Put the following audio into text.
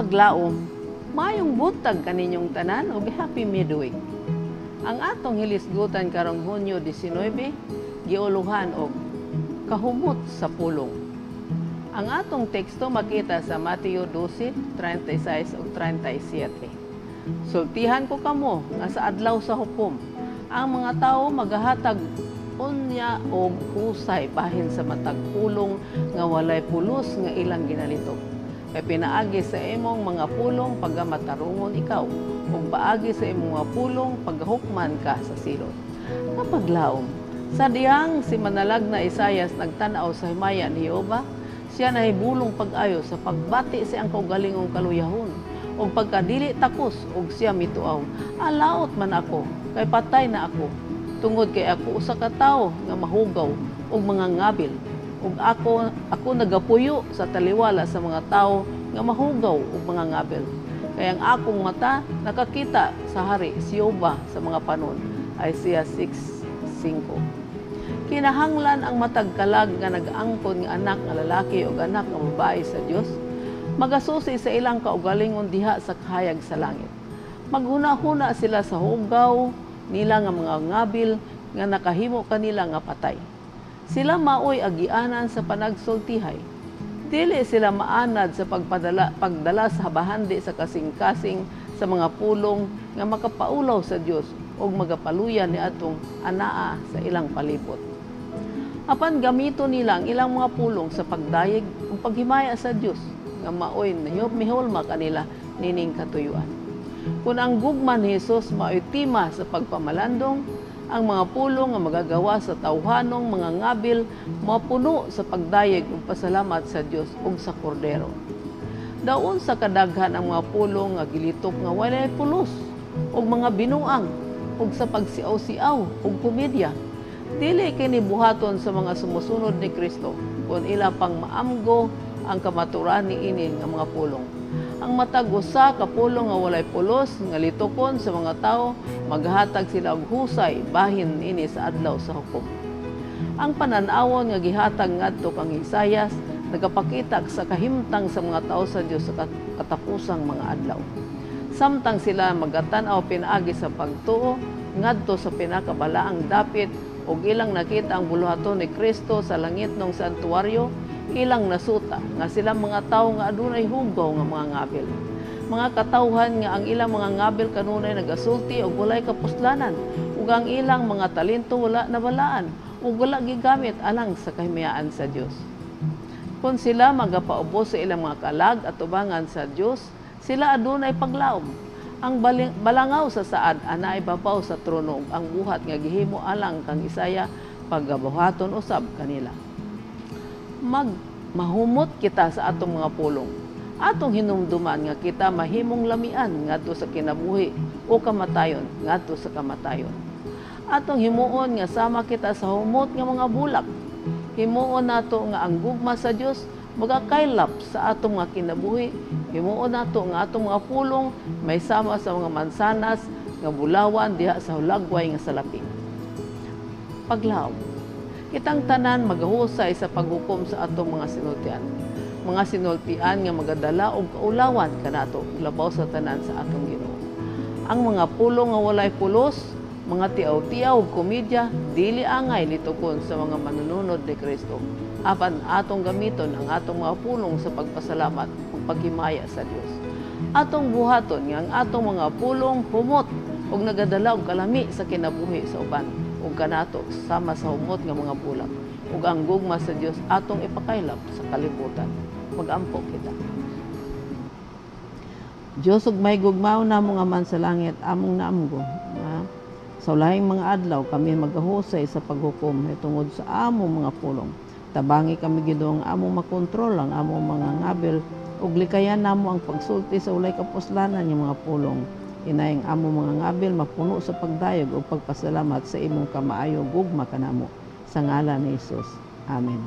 paglaom, mayong buntag kaninyong tanan ug happy midweek. Ang atong hilisgutan karong Hunyo 19, giuluhan og kahumot sa pulong. Ang atong teksto makita sa Mateo 12:36 ug 37. Sultihan ko kamo nga sa adlaw sa hukom, ang mga tawo magahatag unya og husay bahin sa matag pulong nga walay pulos nga ilang ginalitok. Kay pinaagi sa imong mga pulong pagamatarungon ikaw, ug paagi sa imong mga pulong paghukman ka sa silot. Kapaglaom, sa diyang si manalag na Isayas nagtan-aw sa himaya ni Jehova, siya nahibulong pag-ayo sa pagbati sa ang kaugalingong kaluyahon, ug pagkadili takos ug siya mituaw, alaot man ako, kay patay na ako, tungod kay ako usa ka tawo nga mahugaw ug mga ngabil. Ug ako nagapuyo sa taliwala sa mga tao nga mahugaw ug mga ngabel. Kaya ang akong mata nakakita sa hari si Jehova sa mga panon. Isaiah 6:5. Kinahanglan ang matag kalag nga nag-angkon nga anak nga lalaki ug anak nga babae sa Dios magasusi sa ilang kaugalingon diha sa kahayag sa langit. Maghuna-huna sila sa hugaw nila nga mga ngabil nga nakahimo kanila nga patay. Sila maoy agianan sa panagsultihay. Dili sila maanad sa pagdala sa bahandi sa kasing-kasing sa mga pulong nga makapaulaw sa Dios ug magapaluyan ni atong anaa sa ilang palibot. Apan gamito nila ang ilang mga pulong sa pagdayeg ug paghimaya sa Dios nga maoy mihulma kanila nining katuyuan. Kung ang gugma ni Jesus maoy tima sa pagpamalandong, ang mga pulong nga magagawa sa tawhanong mga ngabil mapuno sa pagdayeg ug pasalamat sa Dios ug sa Kordero. Daon sa kadaghan ang mga pulong nga gilitok nga walay pulos ug mga binuang ug sa pagsiaw-siaw ug komedya. Dili kini buhaton sa mga sumusunod ni Kristo kun ila pang maamgo ang kamaturan niini nga mga pulong. Ang matag usa ka pulong nga walay pulos nga litokon sa mga tawo maghatag sila og husay bahin ini sa adlaw sa hukom. Ang panan-awon nga gihatag ngadto kang Isayas nagapakita sa kahimtang sa mga tawo sa Dios sa katapusang mga adlaw. Samtang sila magatan-aw pinaagi sa pagtuo ngadto sa pinakabalaang dapit ug ilang nakita ang buluhaton ni Kristo sa langitnong santuaryo, ilang nasuta nga sila mga tawo nga adunay hugaw nga mga ngabil. Mga katawhan nga ang ilang mga ngabil kanunay nagasulti ug walay kapuslanan ug ang ilang mga talento wala nabalaan ug wala gigamit alang sa kahimayaan sa Dios. Kung sila magapaubos sa ilang mga kalag at tubangan sa Dios, sila adunay paglaom. Ang balangaw sa saad ana ibabaw sa trono ug ang buhat nga gihimo alang kang Isaya pagabuhaton usab kanila. Mahumot kita sa atong mga pulong. Atong hinumduman nga kita mahimong lamian ngadto sa kinabuhi o kamatayon ngadto sa kamatayon. Atong himuon nga sama kita sa humot nga mga bulak. Himuon nato nga ang gugma sa Dios magakaylap sa atong mga kinabuhi. Himuon nato nga atong mga pulong may sama sa mga mansanas nga bulawan diha sa hulagway nga salapi. Paglaom, kitang tanan magahusay sa paghukom sa atong mga sinultian. Mga sinultian nga magadala og kaulawan kanato labaw sa tanan sa atong Ginoo. Ang mga pulong nga walay pulos, mga tiaw-tiaw ug komedya dili angay litukon sa mga manununod ni Kristo. Apan atong gamiton ang atong mga pulong sa pagpasalamat ug paghimaya sa Dios. Atong buhaton nga ang atong mga pulong humot ug nagadala og kalami sa kinabuhi sa uban ug kanato sama sa humot nga mga bulak ug ang gugma sa Dios atong ipakaylap sa kalibutan. Mag-ampo kita. Dios ug may gugmaw namo nga man sa langit among naamgo. Sa ulahing mga adlaw kami magahusay sa paghukom tungod sa among mga pulong. Tabangi kami Ginoo nga among makontrol ang among mga ngabil ug likayan namo ang pagsulti sa ulay kapuslanan nga mga pulong. Inayang among mga ngabil mapuno sa pagdayeg ug pagpasalamat sa imong kamaayo gugma kanamo sa ngalan ni Hesus. Amen.